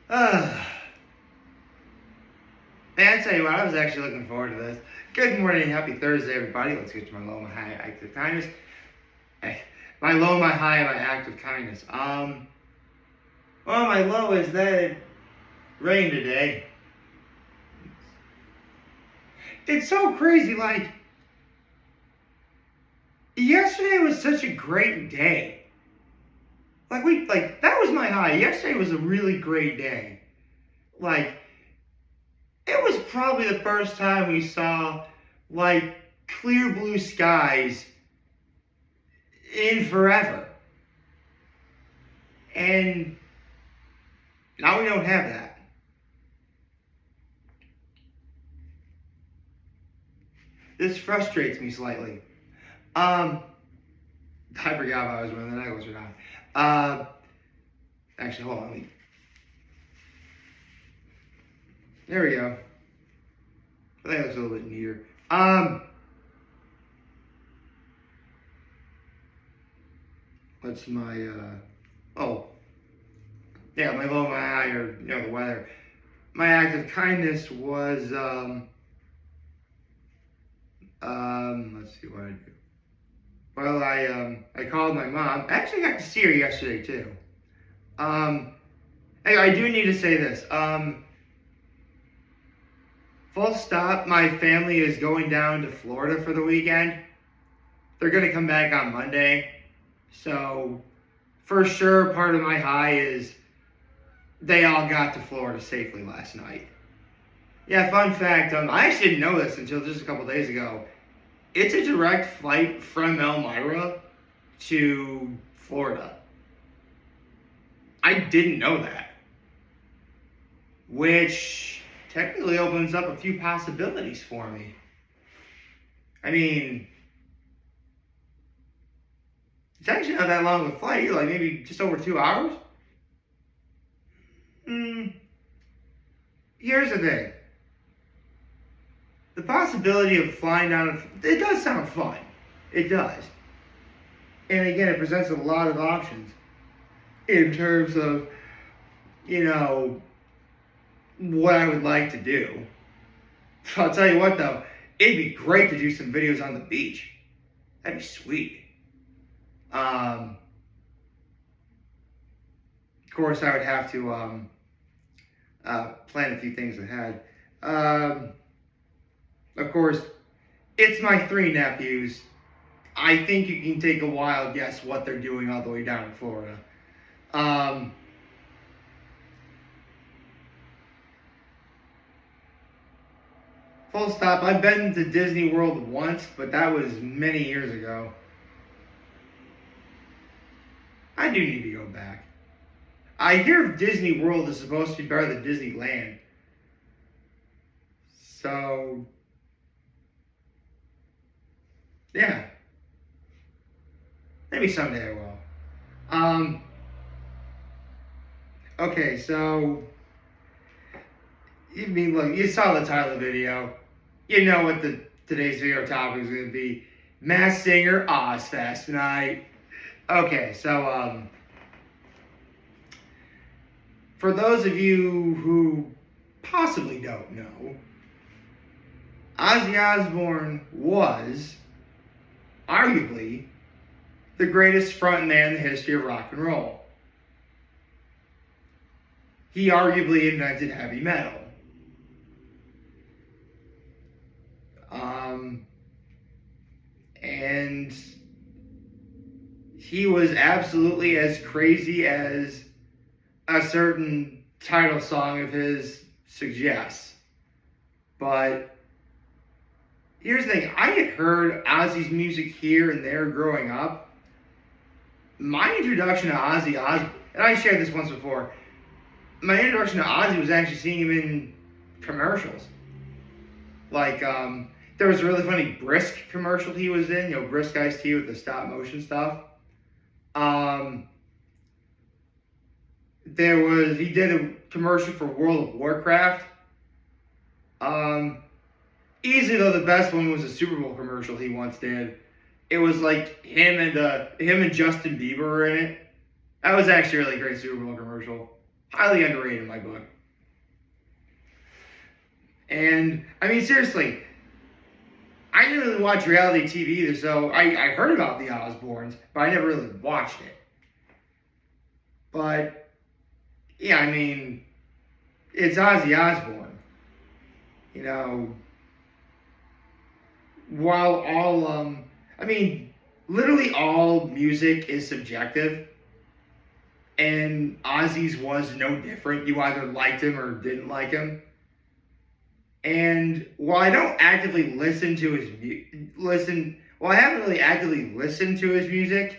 Man, I tell you what, I was actually looking forward to this. Good morning, happy Thursday, everybody. Let's get to my low, my high, act of kindness. My low, my high, my act of kindness. Well, my low is that it rained today. It's so crazy. Like yesterday was such a great day. That was my high. Yesterday was a really great day. Like it was probably the first time we saw like clear blue skies in forever. And now we don't have that. This frustrates me slightly. I forgot if I was wearing the necklace or not. Actually, hold on. There we go. I think that looks a little bit neater. What's my, my low, my high, or, the weather. My act of kindness was, let's see what I do. Well, I called my mom. I actually got to see her yesterday, too. Anyway, I do need to say this. Full stop, my family is going down to Florida for the weekend. They're going to come back on Monday. So, for sure, part of my high is they all got to Florida safely last night. Yeah, fun fact, I actually didn't know this until just a couple days ago. It's a direct flight from Elmira to Florida. I didn't know that. Which technically opens up a few possibilities for me. I mean, it's actually not that long of a flight, like maybe just over 2 hours. Here's the thing. The possibility of flying down, it does sound fun. It does. And again, it presents a lot of options in terms of, what I would like to do. I'll tell you what though, it'd be great to do some videos on the beach. That'd be sweet. Of course, I would have to plan a few things ahead. Of course, it's my 3 nephews. I think you can take a wild guess what they're doing all the way down in Florida. Full stop. I've been to Disney World once, but that was many years ago. I do need to go back. I hear Disney World is supposed to be better than Disneyland. So, yeah. Maybe someday I will. Okay, so, you saw the title of the video. You know what today's video topic is going to be. Masked Singer Ozzfest tonight. Okay, so, for those of you who possibly don't know, Ozzy Osbourne was arguably the greatest frontman in the history of rock and roll. He arguably invented heavy metal. And he was absolutely as crazy as a certain title song of his suggests. But here's the thing, I had heard Ozzy's music here and there growing up. My introduction to Ozzy Osbourne, and I shared this once before, my introduction to Ozzy was actually seeing him in commercials. Like, there was a really funny Brisk commercial he was in, Brisk iced tea with the stop motion stuff. He did a commercial for World of Warcraft. Easily though, the best one was a Super Bowl commercial he once did. It was like him and Justin Bieber were in it. That was actually a really great Super Bowl commercial. Highly underrated in my book. And, I mean, seriously, I didn't really watch reality TV either, so I heard about the Osbournes, but I never really watched it. But, yeah, I mean, it's Ozzy Osbourne. You know, while all, I mean, literally all music is subjective, and Ozzy's was no different. You either liked him or didn't like him. And while I don't actively listen to I haven't really actively listened to his music,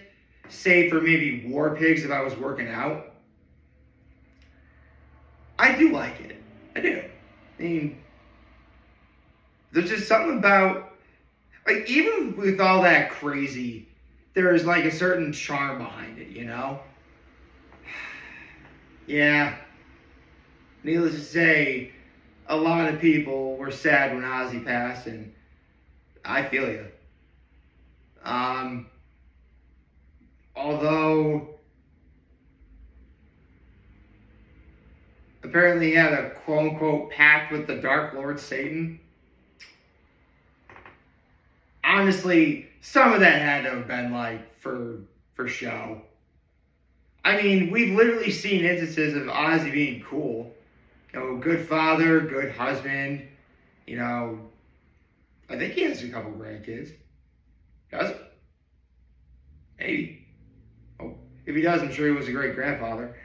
save for maybe War Pigs if I was working out. I do like it. I do. I mean, there's just something about, like, even with all that crazy, there's like a certain charm behind it, you know? Yeah. Needless to say, a lot of people were sad when Ozzy passed, and I feel you. Although apparently he had a quote unquote pact with the Dark Lord Satan. Honestly, some of that had to have been like for show. I mean, we've literally seen instances of Ozzy being cool. You know, good father, good husband. You know, I think he has a couple grandkids. Does he? Maybe. Oh, if he does, I'm sure he was a great grandfather.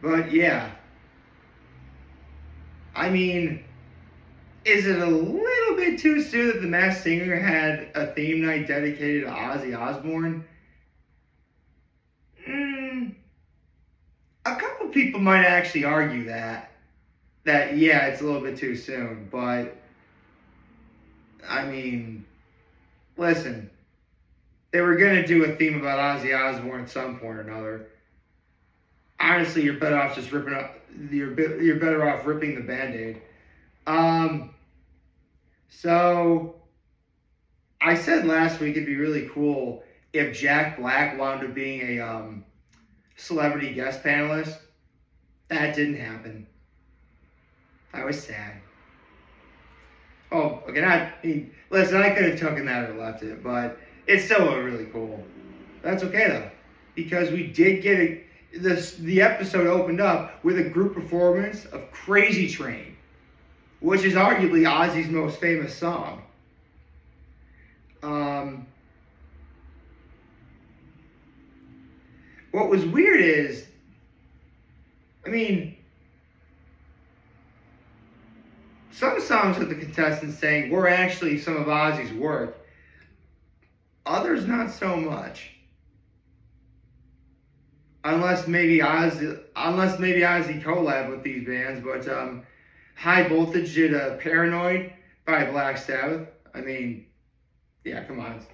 But yeah. I mean, is it a little bit too soon that the Masked Singer had a theme night dedicated to Ozzy Osbourne? A couple people might actually argue that yeah, it's a little bit too soon, but I mean, listen, they were gonna do a theme about Ozzy Osbourne at some point or another. Honestly, you're better off just ripping up. You're better off ripping the Band-Aid. So I said last week it'd be really cool if Jack Black wound up being a celebrity guest panelist. That didn't happen. I was sad. Oh, okay. Listen, I could have taken that or left it, but it's still really cool. That's okay though, because we did get the episode opened up with a group performance of Crazy Train, which is arguably Ozzy's most famous song. What was weird is, I mean, some songs that the contestants sang were actually some of Ozzy's work. Others not so much. Unless maybe Ozzy collab with these bands, but High Voltage did Paranoid by Black Sabbath. I mean, yeah, come on.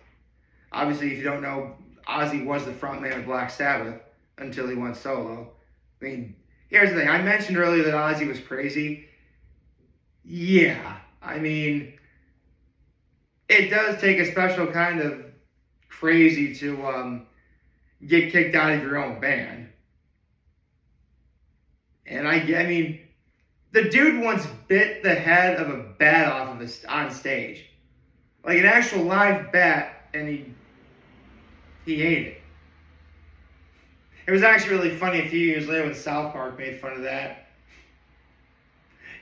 Obviously, if you don't know, Ozzy was the frontman of Black Sabbath until he went solo. I mean, here's the thing. I mentioned earlier that Ozzy was crazy. Yeah, I mean, it does take a special kind of crazy to get kicked out of your own band. And I mean, the dude once bit the head of a bat off of on stage, like an actual live bat, and he ate it. It was actually really funny a few years later when South Park made fun of that.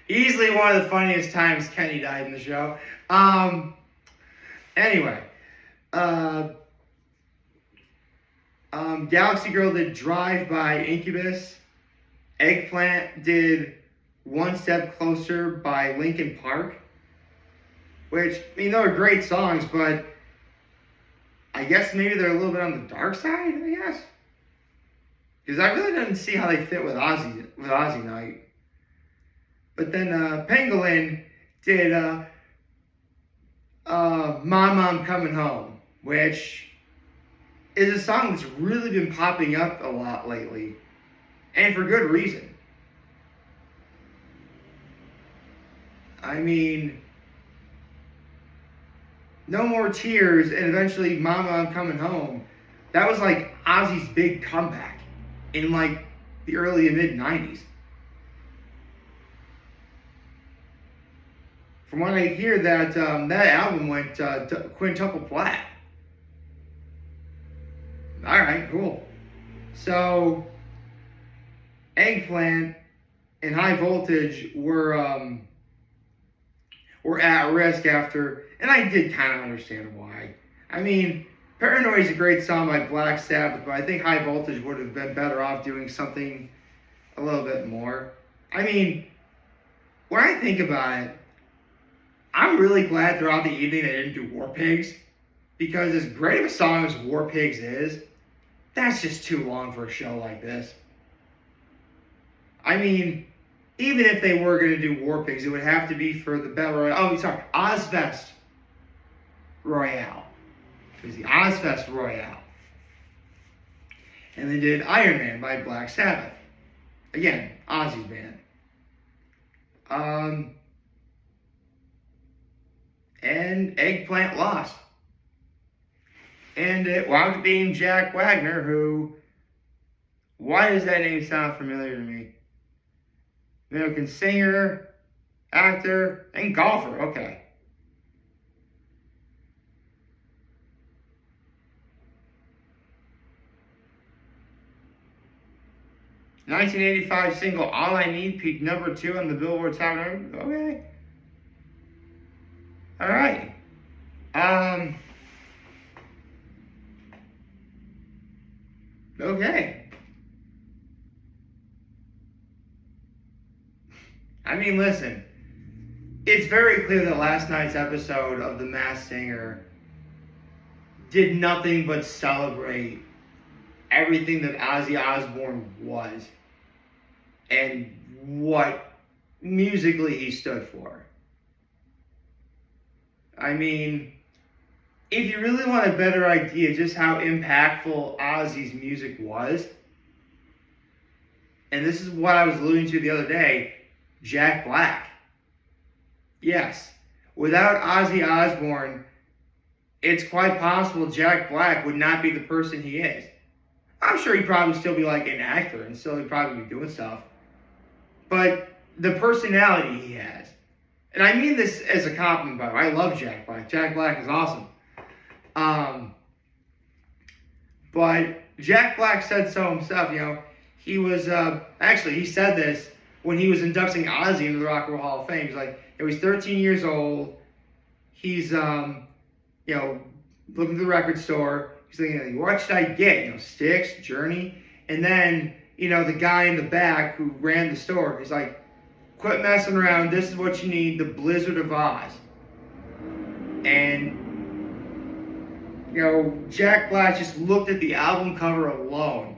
Easily one of the funniest times Kenny died in the show. Anyway, Galaxy Girl did Drive by Incubus. Eggplant did One Step Closer by Linkin Park. Which, I mean, those are great songs, but I guess maybe they're a little bit on the dark side, I guess. Because I really didn't see how they fit with Ozzy Night. But then Pangolin did Mom, I'm Coming Home, which is a song that's really been popping up a lot lately. And for good reason. I mean, No More Tears and eventually Mama, I'm Coming Home. That was like Ozzy's big comeback. in like the early and mid 90s. From what I hear, that album went quintuple plat. All right, cool. So, Eggplant and High Voltage were at risk after, and I did kind of understand why. I mean, Paranoid is a great song by Black Sabbath, but I think High Voltage would have been better off doing something a little bit more. I mean, when I think about it, I'm really glad throughout the evening they didn't do War Pigs, because as great of a song as War Pigs is, that's just too long for a show like this. I mean, even if they were going to do War Pigs, it would have to be for the Battle Royale. Oh, sorry, Ozzfest Royale. It was the Ozzfest Royale. And they did Iron Man by Black Sabbath. Again, Ozzy's band. And Eggplant lost. And it wound up being Jack Wagner, who... Why does that name sound familiar to me? American singer, actor, and golfer. Okay. '1985 single "All I Need" peaked number 2 on the Billboard Top 100. Okay. All right. Okay. I mean, listen. It's very clear that last night's episode of The Masked Singer did nothing but celebrate everything that Ozzy Osbourne was and what musically he stood for. I mean, if you really want a better idea just how impactful Ozzy's music was, and this is what I was alluding to the other day, Jack Black. Yes, without Ozzy Osbourne, it's quite possible Jack Black would not be the person he is. I'm sure he'd probably still be like an actor and still he'd probably be doing stuff. But the personality he has, and I mean this as a compliment, by the way. I love Jack Black. Jack Black is awesome. But Jack Black said so himself, you know. He was, actually, he said this when he was inducting Ozzy into the Rock and Roll Hall of Fame. He's like, he was 13 years old. He's, you know, looking at the record store. He's thinking, what should I get? You know, Styx, Journey. And then, you know, the guy in the back who ran the store, he's like, quit messing around. This is what you need, the Blizzard of Oz. And, you know, Jack Black just looked at the album cover alone.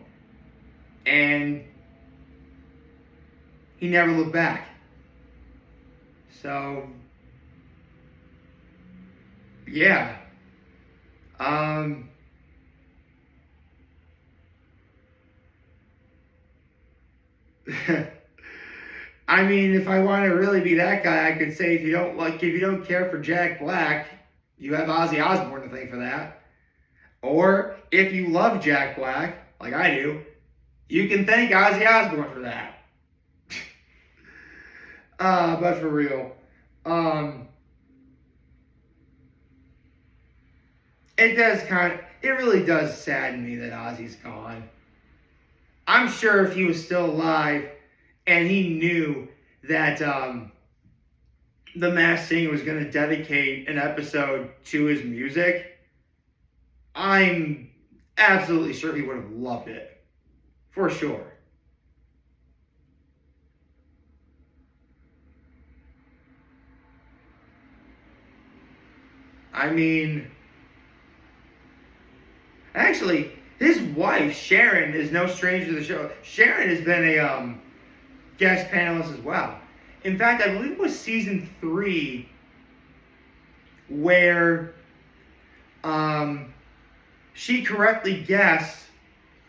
And he never looked back. So, yeah. I mean, if I want to really be that guy, I could say if you don't care for Jack Black, you have Ozzy Osbourne to thank for that. Or if you love Jack Black, like I do, you can thank Ozzy Osbourne for that. But for real, it really does sadden me that Ozzy's gone. I'm sure if he was still alive and he knew that The Masked Singer was going to dedicate an episode to his music, I'm absolutely sure he would have loved it. For sure. I mean, actually, his wife, Sharon, is no stranger to the show. Sharon has been a guest panelist as well. In fact, I believe it was season 3 where she correctly guessed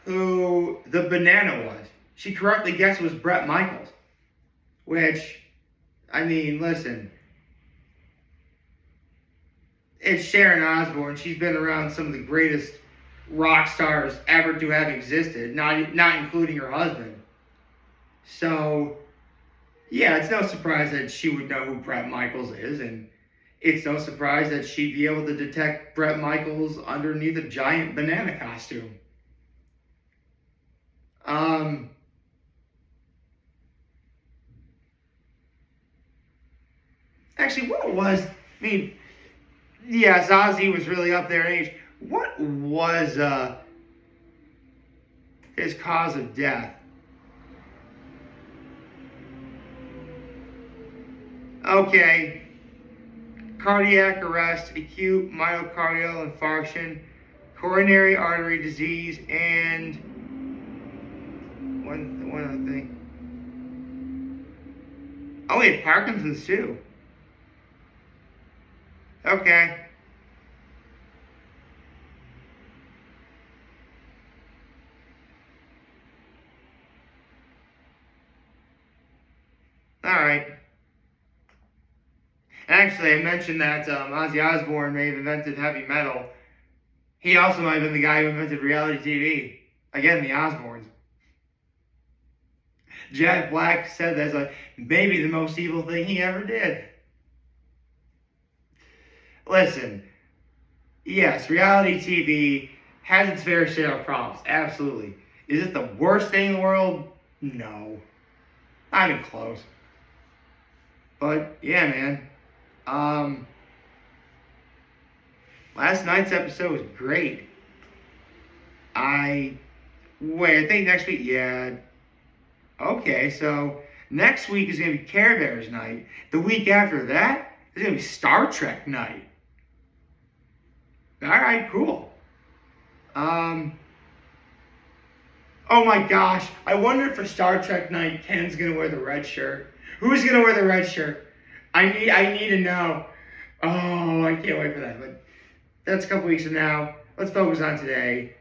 who the banana was. She correctly guessed it was Bret Michaels. Which, I mean, listen. It's Sharon Osbourne. She's been around some of the greatest rock stars ever to have existed, not including her husband. So, yeah, it's no surprise that she would know who Bret Michaels is, and it's no surprise that she'd be able to detect Bret Michaels underneath a giant banana costume. Actually, what was, I mean, yes, Ozzy was really up there in age. What was his cause of death? Okay, cardiac arrest, acute myocardial infarction, coronary artery disease, and one other thing. Oh wait, Parkinson's too. Okay. All right. Actually, I mentioned that Ozzy Osbourne may have invented heavy metal. He also might have been the guy who invented reality TV. Again, the Osbournes. Jack Black said that's like maybe the most evil thing he ever did. Listen, yes, reality TV has its fair share of problems. Absolutely. Is it the worst thing in the world? No. Not even close. But yeah, man. Last night's episode was great. I think next week, yeah. Okay, so next week is gonna be Care Bears night. The week after that is gonna be Star Trek night. Alright, cool. Oh my gosh. I wonder if for Star Trek night Ken's gonna wear the red shirt. Who's gonna wear the red shirt? I need to know. Oh, I can't wait for that. But that's a couple weeks from now. Let's focus on today.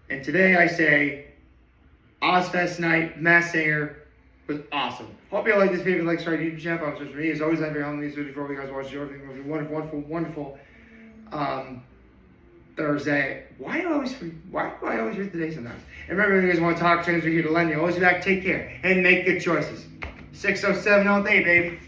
And today I say Ozzfest night, Masked Singer was awesome. Hope you all like this video. Like, subscribe to YouTube channel. Follow social media. As always, I'm very on these videos before you guys watch your wonderful Thursday. Why do I always read today sometimes? And remember, if you guys want to talk, trends are here to lend you. Always be back. Take care and make good choices. 607 all day, baby.